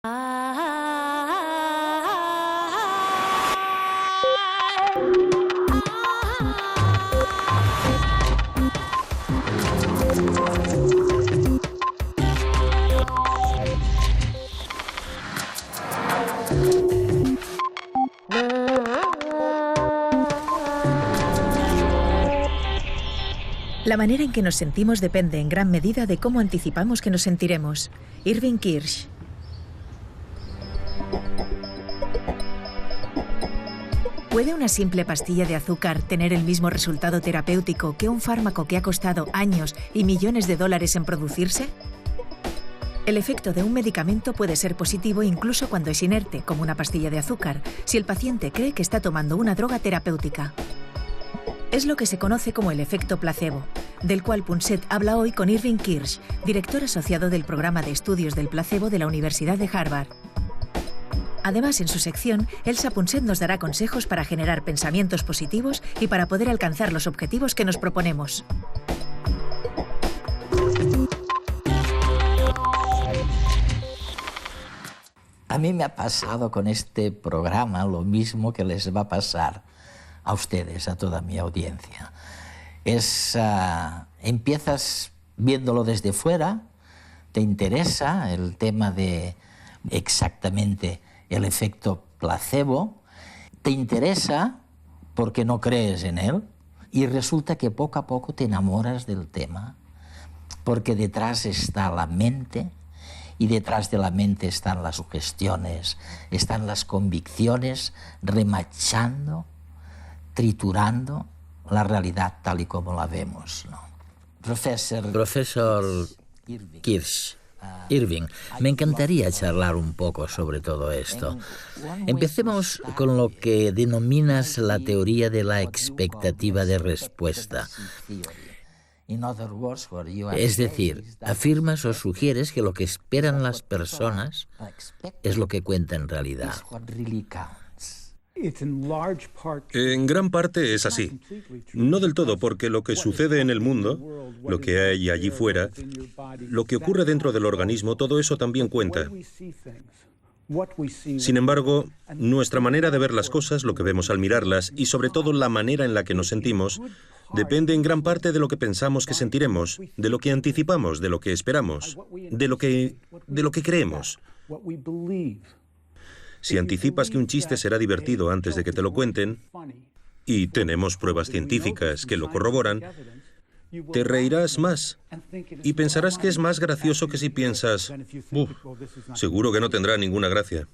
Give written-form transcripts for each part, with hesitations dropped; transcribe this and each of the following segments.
La manera en que nos sentimos depende en gran medida de cómo anticipamos que nos sentiremos. Irving Kirsch. ¿Puede una simple pastilla de azúcar tener el mismo resultado terapéutico que un fármaco que ha costado años y millones de dólares en producirse? El efecto de un medicamento puede ser positivo incluso cuando es inerte, como una pastilla de azúcar, si el paciente cree que está tomando una droga terapéutica. Es lo que se conoce como el efecto placebo, del cual Punset habla hoy con Irving Kirsch, director asociado del programa de estudios del placebo de la Universidad de Harvard. Además, en su sección, Elsa Punset nos dará consejos para generar pensamientos positivos y para poder alcanzar los objetivos que nos proponemos. A mí me ha pasado con este programa lo mismo que les va a pasar a ustedes, a toda mi audiencia. Empiezas viéndolo desde fuera, te interesa el tema de exactamente el efecto placebo, te interesa porque no crees en él y resulta que poco a poco te enamoras del tema porque detrás está la mente y detrás de la mente están las sugestiones, están las convicciones remachando, triturando la realidad tal y como la vemos, ¿no? Profesor Kirsch, Irving, me encantaría charlar un poco sobre todo esto. Empecemos con lo que denominas la teoría de la expectativa de respuesta. Es decir, afirmas o sugieres que lo que esperan las personas es lo que cuenta en realidad. En gran parte es así. No del todo, porque lo que sucede en el mundo, lo que hay allí fuera, lo que ocurre dentro del organismo, todo eso también cuenta. Sin embargo, nuestra manera de ver las cosas, lo que vemos al mirarlas, y sobre todo la manera en la que nos sentimos, depende en gran parte de lo que pensamos que sentiremos, de lo que anticipamos, de lo que esperamos, de lo que creemos. Si anticipas que un chiste será divertido antes de que te lo cuenten, y tenemos pruebas científicas que lo corroboran, te reirás más y pensarás que es más gracioso que si piensas, seguro que no tendrá ninguna gracia.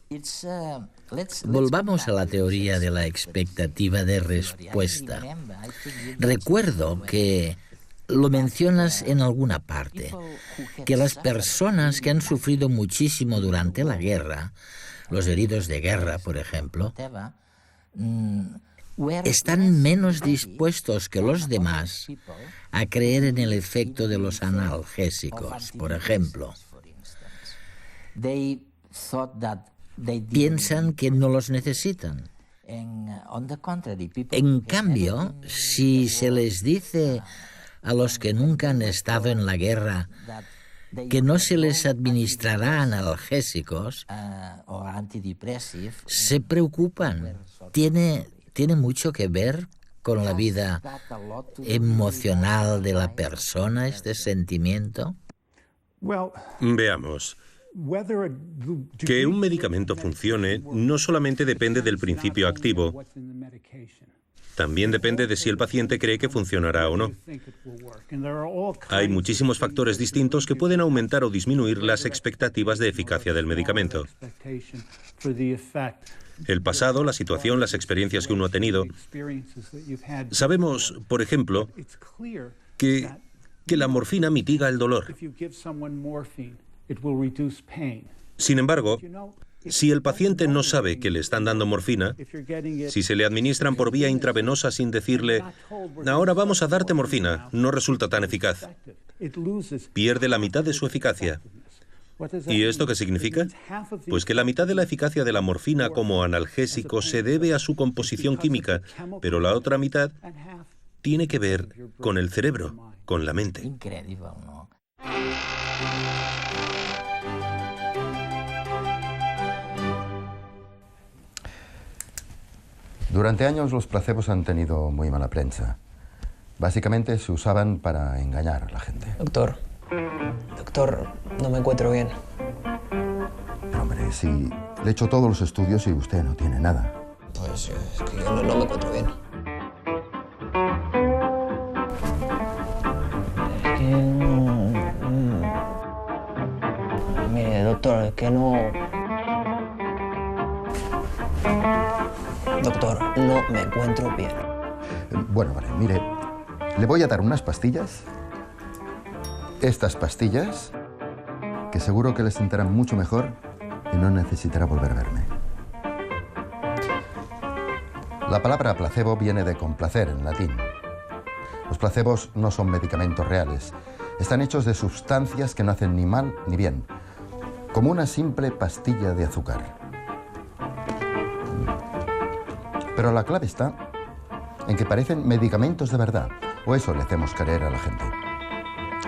Volvamos a la teoría de la expectativa de respuesta. Recuerdo que lo mencionas en alguna parte, que las personas que han sufrido muchísimo durante la guerra, los heridos de guerra, por ejemplo, están menos dispuestos que los demás a creer en el efecto de los analgésicos, por ejemplo. Piensan que no los necesitan. En cambio, si se les dice a los que nunca han estado en la guerra que no se les administrará analgésicos, se preocupan. Tiene mucho que ver con la vida emocional de la persona, este sentimiento. Veamos. Que un medicamento funcione no solamente depende del principio activo, también depende de si el paciente cree que funcionará o no. Hay muchísimos factores distintos que pueden aumentar o disminuir las expectativas de eficacia del medicamento. El pasado, la situación, las experiencias que uno ha tenido. Sabemos, por ejemplo, que la morfina mitiga el dolor. Sin embargo, si el paciente no sabe que le están dando morfina, si se le administran por vía intravenosa sin decirle, ahora vamos a darte morfina, no resulta tan eficaz. Pierde la mitad de su eficacia. ¿Y esto qué significa? Pues que la mitad de la eficacia de la morfina como analgésico se debe a su composición química, pero la otra mitad tiene que ver con el cerebro, con la mente. Increíble, ¿no? Durante años los placebos han tenido muy mala prensa. Básicamente se usaban para engañar a la gente. Doctor, no me encuentro bien. Hombre, si le he hecho todos los estudios y usted no tiene nada. Pues es que yo no me encuentro bien. Es que... Mire, doctor, es que no... Doctor, no me encuentro bien. Bueno, vale, mire, le voy a dar unas pastillas. Estas pastillas, que seguro que le sentarán mucho mejor y no necesitará volver a verme. La palabra placebo viene de complacer en latín. Los placebos no son medicamentos reales. Están hechos de sustancias que no hacen ni mal ni bien, como una simple pastilla de azúcar. Pero la clave está en que parecen medicamentos de verdad, o eso le hacemos creer a la gente.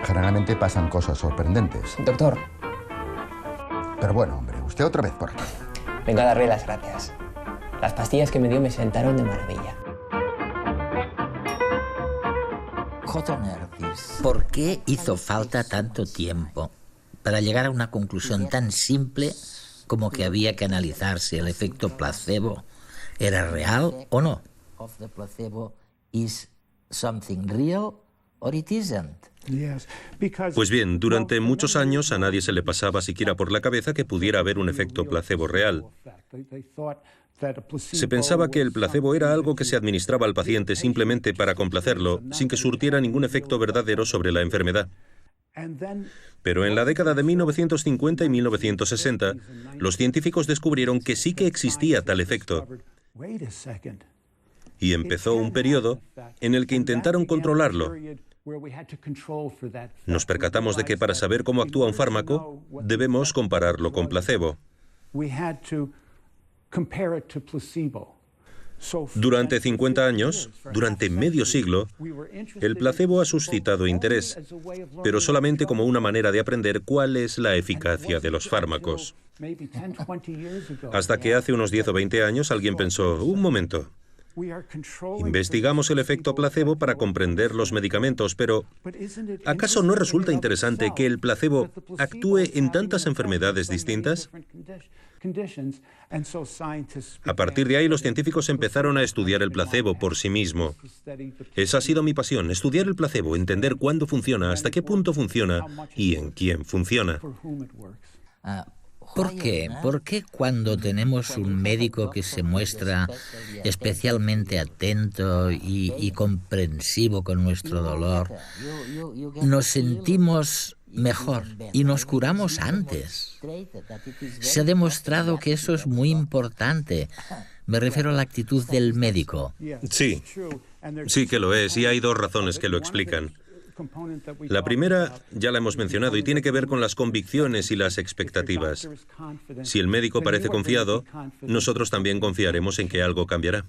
Generalmente pasan cosas sorprendentes. Doctor. Pero bueno, hombre, usted otra vez por aquí. Vengo a darle las gracias. Las pastillas que me dio me sentaron de maravilla. ¿Por qué hizo falta tanto tiempo para llegar a una conclusión tan simple como que había que analizar si el efecto placebo era real o no? Pues bien, durante muchos años a nadie se le pasaba siquiera por la cabeza que pudiera haber un efecto placebo real. Se pensaba que el placebo era algo que se administraba al paciente simplemente para complacerlo, sin que surtiera ningún efecto verdadero sobre la enfermedad. Pero en la década de 1950 y 1960, los científicos descubrieron que sí que existía tal efecto. Y empezó un periodo en el que intentaron controlarlo. Nos percatamos de que para saber cómo actúa un fármaco, debemos compararlo con placebo. Durante 50 años, durante medio siglo, el placebo ha suscitado interés, pero solamente como una manera de aprender cuál es la eficacia de los fármacos. Hasta que hace unos 10 o 20 años alguien pensó, un momento, investigamos el efecto placebo para comprender los medicamentos, pero ¿acaso no resulta interesante que el placebo actúe en tantas enfermedades distintas? A partir de ahí, los científicos empezaron a estudiar el placebo por sí mismo. Esa ha sido mi pasión, estudiar el placebo, entender cuándo funciona, hasta qué punto funciona y en quién funciona. ¿Por qué? ¿Por qué cuando tenemos un médico que se muestra especialmente atento y comprensivo con nuestro dolor, nos sentimos mejor y nos curamos antes? Se ha demostrado que eso es muy importante. Me refiero a la actitud del médico. Sí que lo es, y hay dos razones que lo explican. La primera ya la hemos mencionado y tiene que ver con las convicciones y las expectativas. Si el médico parece confiado, nosotros también confiaremos en que algo cambiará.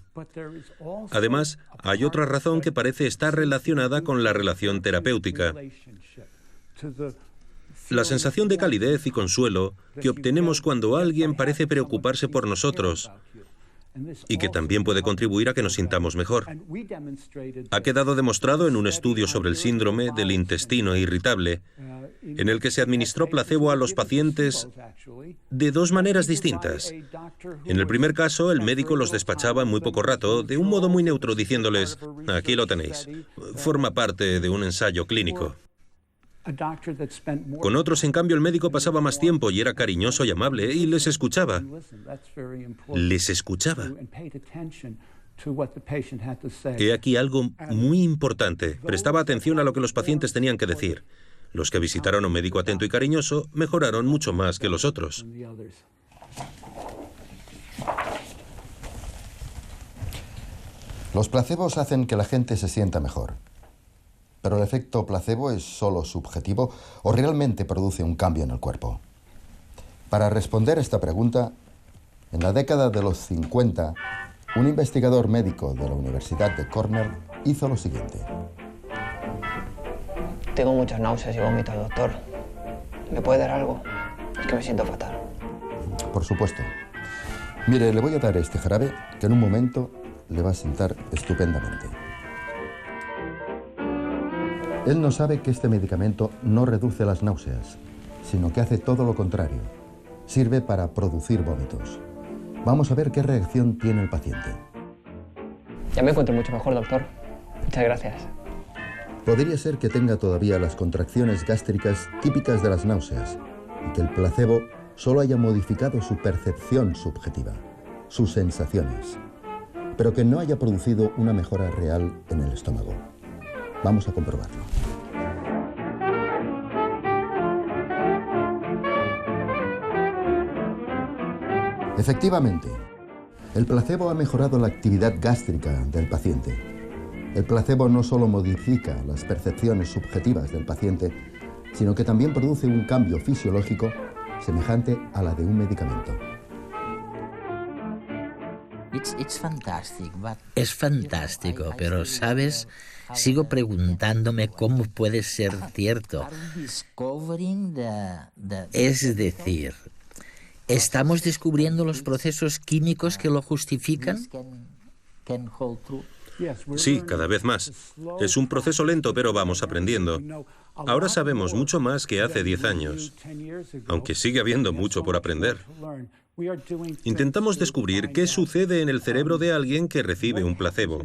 Además, hay otra razón que parece estar relacionada con la relación terapéutica. La sensación de calidez y consuelo que obtenemos cuando alguien parece preocuparse por nosotros y que también puede contribuir a que nos sintamos mejor. Ha quedado demostrado en un estudio sobre el síndrome del intestino irritable, en el que se administró placebo a los pacientes de dos maneras distintas. En el primer caso, el médico los despachaba en muy poco rato, de un modo muy neutro, diciéndoles, aquí lo tenéis, forma parte de un ensayo clínico. Con otros, en cambio, el médico pasaba más tiempo y era cariñoso y amable y les escuchaba. Les escuchaba. He aquí algo muy importante. Prestaba atención a lo que los pacientes tenían que decir. Los que visitaron a un médico atento y cariñoso mejoraron mucho más que los otros. Los placebos hacen que la gente se sienta mejor. ¿Pero el efecto placebo es solo subjetivo o realmente produce un cambio en el cuerpo? Para responder a esta pregunta, en la década de los 50, un investigador médico de la Universidad de Cornell hizo lo siguiente. Tengo muchas náuseas y vómitos, doctor. ¿Me puede dar algo? Es que me siento fatal. Por supuesto. Mire, le voy a dar este jarabe que en un momento le va a sentar estupendamente. Él no sabe que este medicamento no reduce las náuseas, sino que hace todo lo contrario. Sirve para producir vómitos. Vamos a ver qué reacción tiene el paciente. Ya me encuentro mucho mejor, doctor. Muchas gracias. Podría ser que tenga todavía las contracciones gástricas típicas de las náuseas y que el placebo solo haya modificado su percepción subjetiva, sus sensaciones, pero que no haya producido una mejora real en el estómago. Vamos a comprobarlo. Efectivamente, el placebo ha mejorado la actividad gástrica del paciente. El placebo no solo modifica las percepciones subjetivas del paciente, sino que también produce un cambio fisiológico semejante a la de un medicamento. Es fantástico, pero, ¿sabes? Sigo preguntándome cómo puede ser cierto. Es decir, ¿estamos descubriendo los procesos químicos que lo justifican? Sí, cada vez más. Es un proceso lento, pero vamos aprendiendo. Ahora sabemos mucho más que hace 10 años, aunque sigue habiendo mucho por aprender. Intentamos descubrir qué sucede en el cerebro de alguien que recibe un placebo.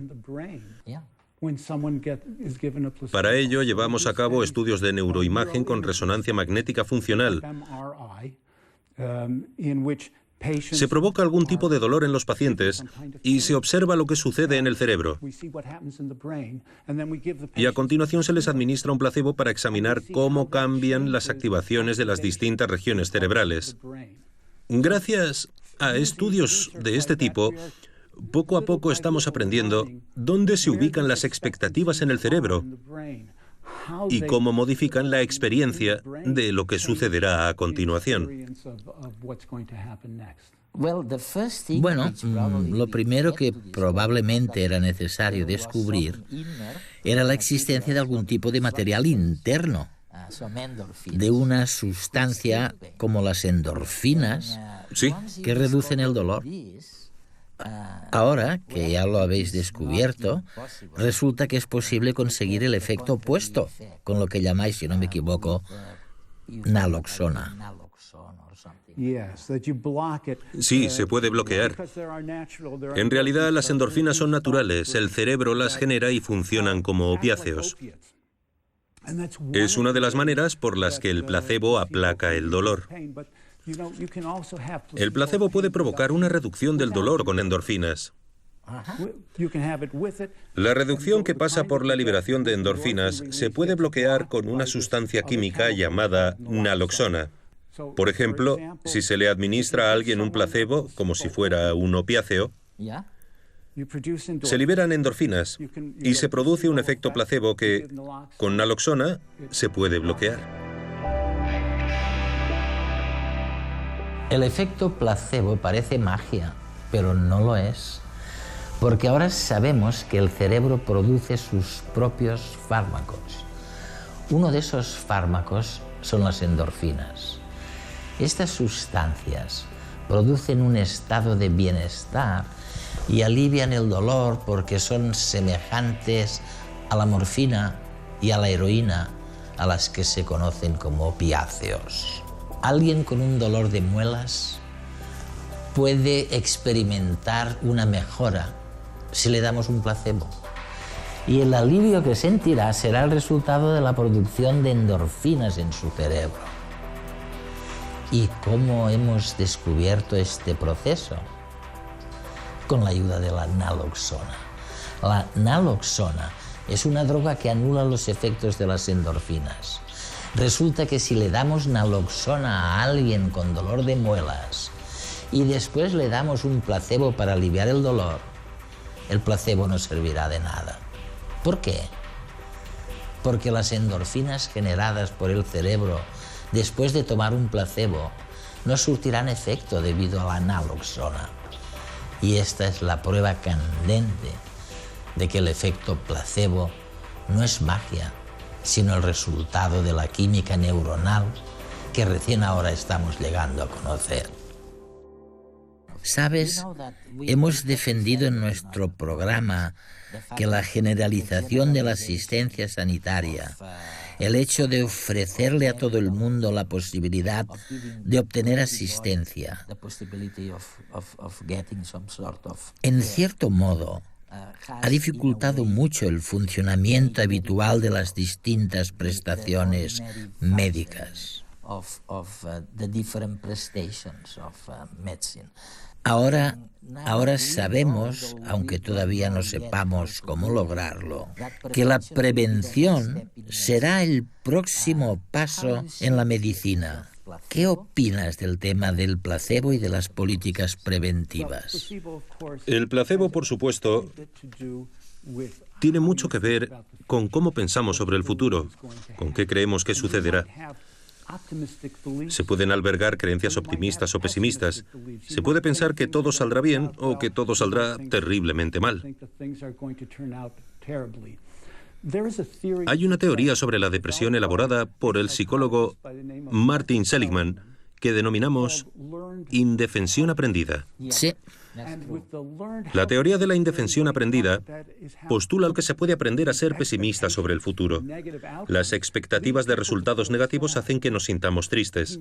Para ello, llevamos a cabo estudios de neuroimagen con resonancia magnética funcional. Se provoca algún tipo de dolor en los pacientes y se observa lo que sucede en el cerebro. Y a continuación se les administra un placebo para examinar cómo cambian las activaciones de las distintas regiones cerebrales. Gracias a estudios de este tipo, poco a poco estamos aprendiendo dónde se ubican las expectativas en el cerebro y cómo modifican la experiencia de lo que sucederá a continuación. Bueno, lo primero que probablemente era necesario descubrir era la existencia de algún tipo de material interno, de una sustancia como las endorfinas, Sí. que reducen el dolor. Ahora que ya lo habéis descubierto, resulta que es posible conseguir el efecto opuesto, con lo que llamáis, si no me equivoco, naloxona. Sí, se puede bloquear. En realidad, las endorfinas son naturales, el cerebro las genera y funcionan como opiáceos. Es una de las maneras por las que el placebo aplaca el dolor. El placebo puede provocar una reducción del dolor con endorfinas. La reducción que pasa por la liberación de endorfinas se puede bloquear con una sustancia química llamada naloxona. Por ejemplo, si se le administra a alguien un placebo, como si fuera un opiáceo, se liberan endorfinas y se produce un efecto placebo que, con naloxona, se puede bloquear. El efecto placebo parece magia, pero no lo es, porque ahora sabemos que el cerebro produce sus propios fármacos. Uno de esos fármacos son las endorfinas. Estas sustancias producen un estado de bienestar y alivian el dolor porque son semejantes a la morfina y a la heroína, a las que se conocen como opiáceos. Alguien con un dolor de muelas puede experimentar una mejora si le damos un placebo. Y el alivio que sentirá será el resultado de la producción de endorfinas en su cerebro. ¿Y cómo hemos descubierto este proceso? Con la ayuda de la naloxona. La naloxona es una droga que anula los efectos de las endorfinas. Resulta que si le damos naloxona a alguien con dolor de muelas y después le damos un placebo para aliviar el dolor, el placebo no servirá de nada. ¿Por qué? Porque las endorfinas generadas por el cerebro después de tomar un placebo no surtirán efecto debido a la naloxona. Y esta es la prueba candente de que el efecto placebo no es magia, sino el resultado de la química neuronal que recién ahora estamos llegando a conocer. Sabes, hemos defendido en nuestro programa que la generalización de la asistencia sanitaria, el hecho de ofrecerle a todo el mundo la posibilidad de obtener asistencia, en cierto modo, ha dificultado mucho el funcionamiento habitual de las distintas prestaciones médicas. Ahora sabemos, aunque todavía no sepamos cómo lograrlo, que la prevención será el próximo paso en la medicina. ¿Qué opinas del tema del placebo y de las políticas preventivas? El placebo, por supuesto, tiene mucho que ver con cómo pensamos sobre el futuro, con qué creemos que sucederá. Se pueden albergar creencias optimistas o pesimistas. Se puede pensar que todo saldrá bien o que todo saldrá terriblemente mal. Hay una teoría sobre la depresión elaborada por el psicólogo Martin Seligman que denominamos indefensión aprendida. Sí. La teoría de la indefensión aprendida postula que se puede aprender a ser pesimista sobre el futuro. Las expectativas de resultados negativos hacen que nos sintamos tristes.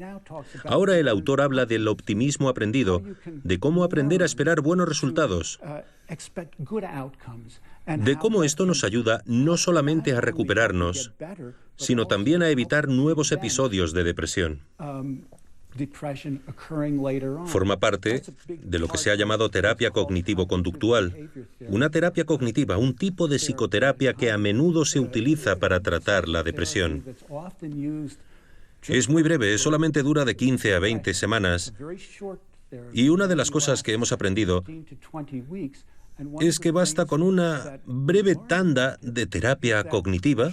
Ahora el autor habla del optimismo aprendido, de cómo aprender a esperar buenos resultados, de cómo esto nos ayuda no solamente a recuperarnos, sino también a evitar nuevos episodios de depresión. Forma parte de lo que se ha llamado terapia cognitivo-conductual. Una terapia cognitiva, un tipo de psicoterapia que a menudo se utiliza para tratar la depresión. Es muy breve, solamente dura de 15 a 20 semanas. Y una de las cosas que hemos aprendido es que basta con una breve tanda de terapia cognitiva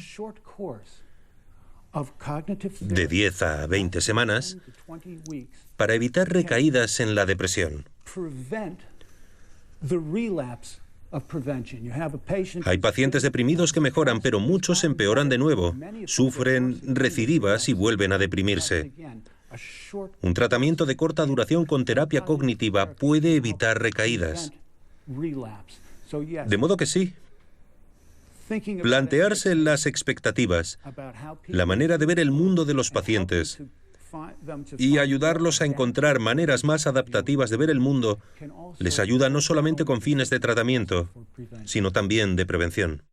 de 10 a 20 semanas para evitar recaídas en la depresión. Hay pacientes deprimidos que mejoran, pero muchos empeoran de nuevo, sufren recidivas y vuelven a deprimirse. Un tratamiento de corta duración con terapia cognitiva puede evitar recaídas. De modo que sí, plantearse las expectativas, la manera de ver el mundo de los pacientes y ayudarlos a encontrar maneras más adaptativas de ver el mundo les ayuda no solamente con fines de tratamiento, sino también de prevención.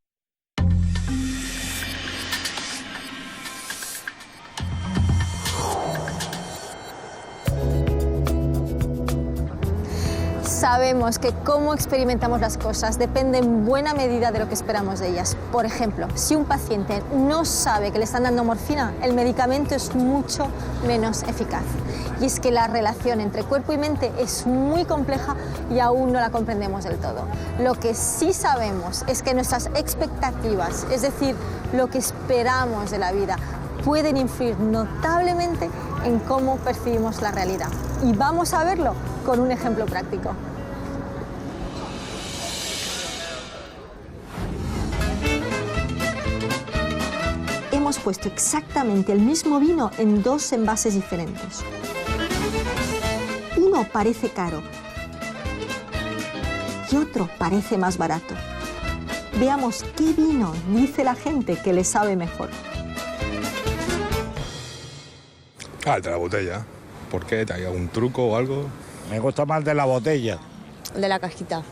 Sabemos que cómo experimentamos las cosas depende en buena medida de lo que esperamos de ellas. Por ejemplo, si un paciente no sabe que le están dando morfina, el medicamento es mucho menos eficaz. Y es que la relación entre cuerpo y mente es muy compleja y aún no la comprendemos del todo. Lo que sí sabemos es que nuestras expectativas, es decir, lo que esperamos de la vida, pueden influir notablemente en cómo percibimos la realidad. Y vamos a verlo con un ejemplo práctico. Hemos puesto exactamente el mismo vino en dos envases diferentes. Uno parece caro y otro parece más barato. Veamos qué vino dice la gente que le sabe mejor. El de la botella. ¿Por qué? ¿Hay algún truco o algo? Me gusta más el de la botella. El de la cajita.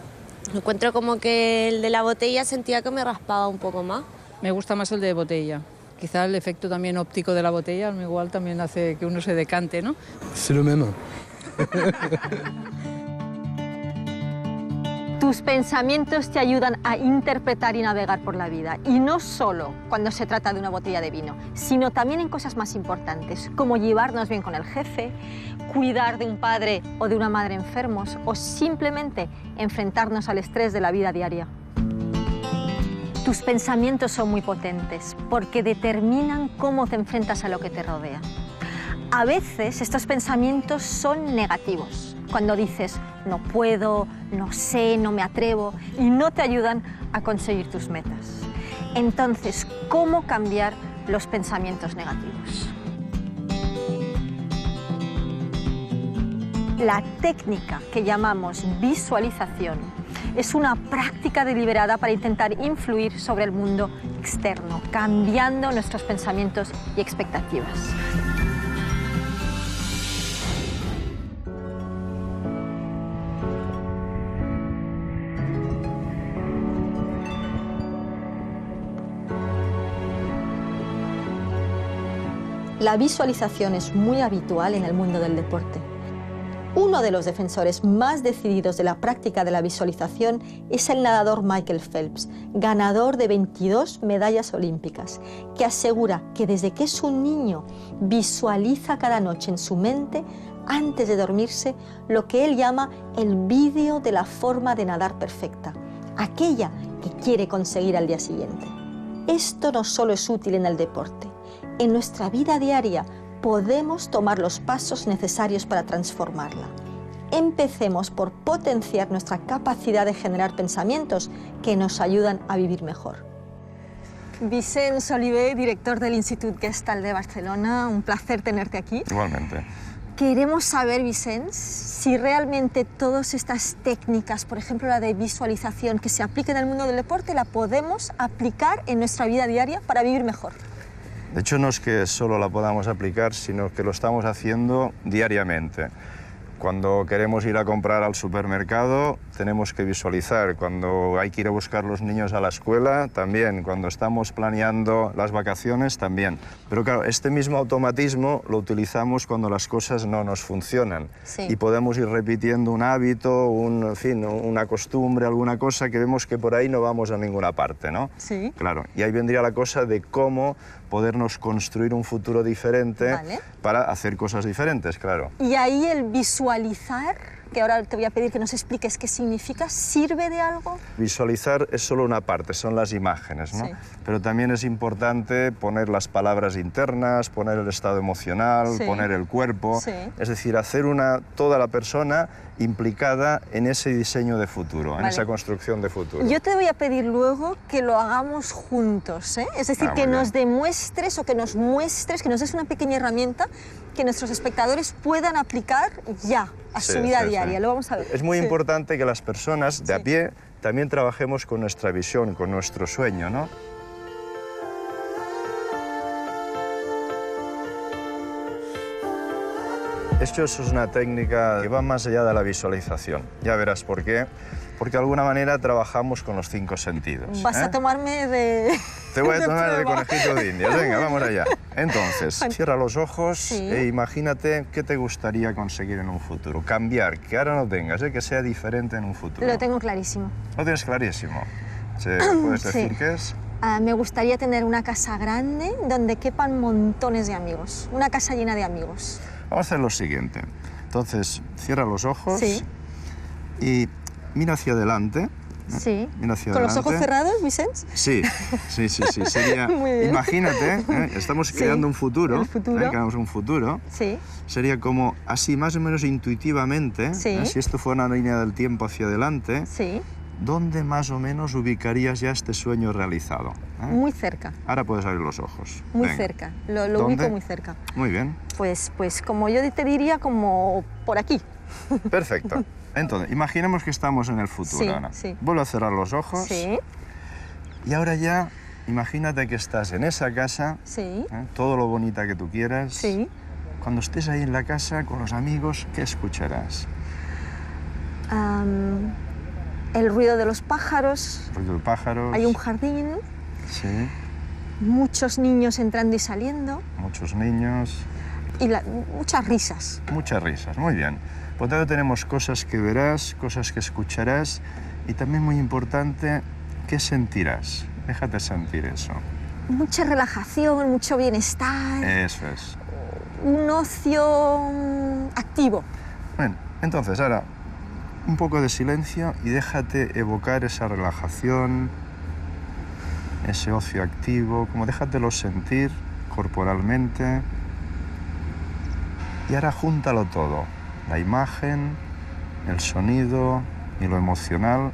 Encuentro como que el de la botella sentía que me raspaba un poco más. Me gusta más el de botella. Quizá el efecto también óptico de la botella igual también hace que uno se decante, ¿no? Es lo mismo. Tus pensamientos te ayudan a interpretar y navegar por la vida. Y no solo cuando se trata de una botella de vino, sino también en cosas más importantes, como llevarnos bien con el jefe, cuidar de un padre o de una madre enfermos, o simplemente enfrentarnos al estrés de la vida diaria. Tus pensamientos son muy potentes porque determinan cómo te enfrentas a lo que te rodea. A veces estos pensamientos son negativos, cuando dices no puedo, no sé, no me atrevo, y no te ayudan a conseguir tus metas. Entonces, ¿cómo cambiar los pensamientos negativos? La técnica que llamamos visualización es una práctica deliberada para intentar influir sobre el mundo externo, cambiando nuestros pensamientos y expectativas. La visualización es muy habitual en el mundo del deporte. Uno de los defensores más decididos de la práctica de la visualización es el nadador Michael Phelps, ganador de 22 medallas olímpicas, que asegura que desde que es un niño visualiza cada noche en su mente, antes de dormirse, lo que él llama el vídeo de la forma de nadar perfecta, aquella que quiere conseguir al día siguiente. Esto no solo es útil en el deporte. En nuestra vida diaria podemos tomar los pasos necesarios para transformarla. Empecemos por potenciar nuestra capacidad de generar pensamientos que nos ayudan a vivir mejor. Vicenç Oliver, director del Institut Gestalt de Barcelona, un placer tenerte aquí. Igualmente. Queremos saber, Vicenç, si realmente todas estas técnicas, por ejemplo la de visualización que se aplica en el mundo del deporte, la podemos aplicar en nuestra vida diaria para vivir mejor. De hecho, no es que solo la podamos aplicar, sino que lo estamos haciendo diariamente. Cuando queremos ir a comprar al supermercado, tenemos que visualizar. Cuando hay que ir a buscar los niños a la escuela, también. Cuando estamos planeando las vacaciones, también. Pero claro, este mismo automatismo lo utilizamos cuando las cosas no nos funcionan. Sí. Y podemos ir repitiendo un hábito, en fin, una costumbre, alguna cosa que vemos que por ahí no vamos a ninguna parte, ¿no? Sí. Claro. Y ahí vendría la cosa de cómo podernos construir un futuro diferente, vale, para hacer cosas diferentes, claro. Y ahí el visualizar, que ahora te voy a pedir que nos expliques qué significa, ¿sirve de algo? Visualizar es solo una parte, son las imágenes, ¿no? Sí. Pero también es importante poner las palabras internas, poner el estado emocional, Sí. poner el cuerpo, Sí. es decir, hacer toda la persona implicada en ese diseño de futuro, en Vale. esa construcción de futuro. Yo te voy a pedir luego que lo hagamos juntos, ¿eh? Es decir, Ah, que muy nos demuestres o que nos muestres, que nos des una pequeña herramienta que nuestros espectadores puedan aplicar ya a Sí, su vida sí, diaria. sí. Lo vamos a ver. Es muy Sí. importante que las personas de a pie también trabajemos con nuestra visión, con nuestro sueño, ¿no? Esto es una técnica que va más allá de la visualización. Ya verás por qué. Porque de alguna manera trabajamos con los 5 sentidos. Vas a tomarme de... Te voy a de tomar de prueba. conejito de Indias. Venga, vamos allá. Entonces, cierra los ojos Sí. e imagínate qué te gustaría conseguir en un futuro. Cambiar, que ahora no tengas, que sea diferente en un futuro. Lo tengo clarísimo. Lo tienes clarísimo. ¿Puedes decir Sí. qué es? Me gustaría tener una casa grande donde quepan montones de amigos. Una casa llena de amigos. Vamos a hacer lo siguiente. Entonces, cierra los ojos Sí. y mira hacia adelante. Sí. Mira hacia ¿Con los adelante. ojos cerrados, Vicenç? Sí, sí, sí, sí. Sería, Muy bien. imagínate, estamos Sí, creando un futuro. el futuro. Creamos un futuro. Sí. Sería como así, más o menos intuitivamente, Sí. si esto fuera una línea del tiempo hacia adelante, Sí. ¿dónde más o menos ubicarías ya este sueño realizado? Muy cerca. Ahora puedes abrir los ojos. Muy Venga. cerca. Lo ¿Dónde? ubico muy cerca. Muy bien, Pues como yo te diría, como por aquí. perfecto. Entonces, imaginemos que estamos en el futuro Sí, ahora. sí. Vuelve a cerrar los ojos. Sí. Y ahora ya, imagínate que estás en esa casa, Sí. todo lo bonita que tú quieras. Sí. Cuando estés ahí en la casa con los amigos, ¿qué escucharás? El ruido de los pájaros. Ruido de pájaros. Hay un jardín. Sí, Muchos niños entrando y saliendo. muchos niños. Y muchas risas. Muchas risas, muy bien. Por tanto, tenemos cosas que verás, cosas que escucharás y también muy importante, ¿qué sentirás? Déjate sentir eso. Mucha relajación, mucho bienestar. Eso es. Un ocio activo. Bueno, entonces ahora un poco de silencio y déjate evocar esa relajación, ese ocio activo, como déjatelo sentir corporalmente. Y ahora júntalo todo, la imagen, el sonido y lo emocional.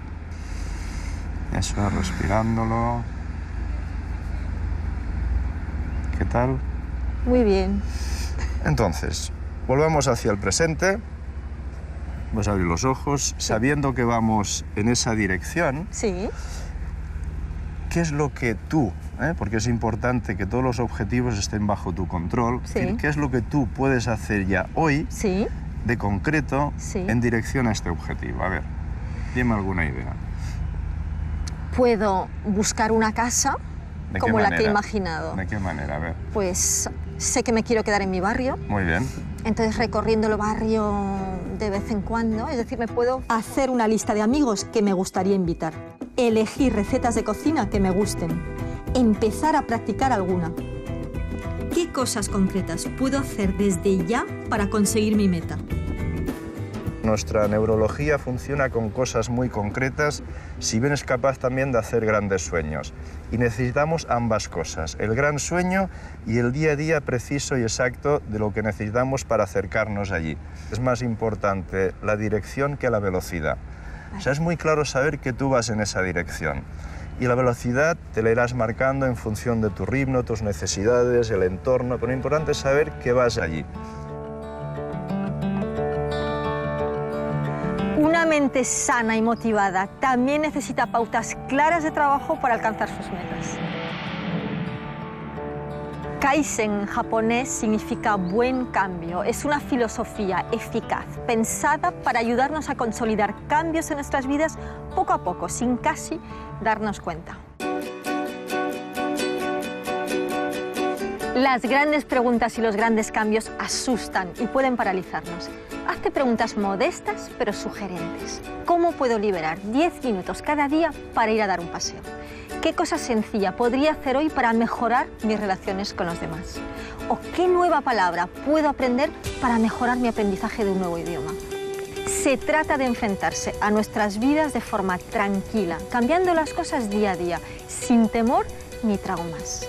Eso es, respirándolo. ¿Qué tal? Muy bien. Entonces, volvamos hacia el presente Vas a abrir los ojos, sabiendo que vamos en esa dirección. Sí. ¿Qué es lo que tú, porque es importante que todos los objetivos estén bajo tu control, Sí. qué es lo que tú puedes hacer ya hoy, Sí. de concreto, Sí. en dirección a este objetivo? A ver, dime alguna idea. Puedo buscar una casa ¿De qué como la que he manera? imaginado. ¿De qué manera? A ver. Pues sé que me quiero quedar en mi barrio, Muy bien. entonces recorriendo el barrio de vez en cuando, es decir, me puedo hacer una lista de amigos que me gustaría invitar, elegir recetas de cocina que me gusten, empezar a practicar alguna. ¿Qué cosas concretas puedo hacer desde ya para conseguir mi meta? Nuestra neurología funciona con cosas muy concretas, si bien es capaz también de hacer grandes sueños. Y necesitamos ambas cosas, el gran sueño y el día a día preciso y exacto de lo que necesitamos para acercarnos allí. Es más importante la dirección que la velocidad. O sea, es muy claro saber que tú vas en esa dirección. Y la velocidad te la irás marcando en función de tu ritmo, tus necesidades, el entorno, pero lo importante es saber que vas allí. Una mente sana y motivada también necesita pautas claras de trabajo para alcanzar sus metas. Kaizen en japonés significa buen cambio. Es una filosofía eficaz, pensada para ayudarnos a consolidar cambios en nuestras vidas poco a poco, sin casi darnos cuenta. Las grandes preguntas y los grandes cambios asustan y pueden paralizarnos. Hazte preguntas modestas pero sugerentes. ¿Cómo puedo liberar 10 minutos cada día para ir a dar un paseo? ¿Qué cosa sencilla podría hacer hoy para mejorar mis relaciones con los demás? ¿O qué nueva palabra puedo aprender para mejorar mi aprendizaje de un nuevo idioma? Se trata de enfrentarse a nuestras vidas de forma tranquila, cambiando las cosas día a día, sin temor ni traumas.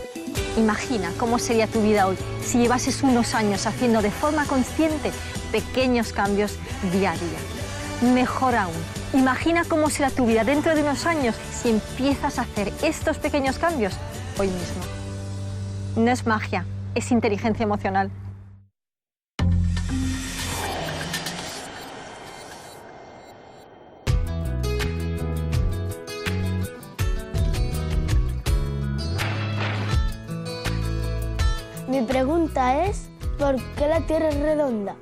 Imagina cómo sería tu vida hoy si llevases unos años haciendo de forma consciente pequeños cambios día a día. Mejor aún, imagina cómo será tu vida dentro de unos años si empiezas a hacer estos pequeños cambios hoy mismo. No es magia, es inteligencia emocional. Mi pregunta es, ¿por qué la Tierra es redonda?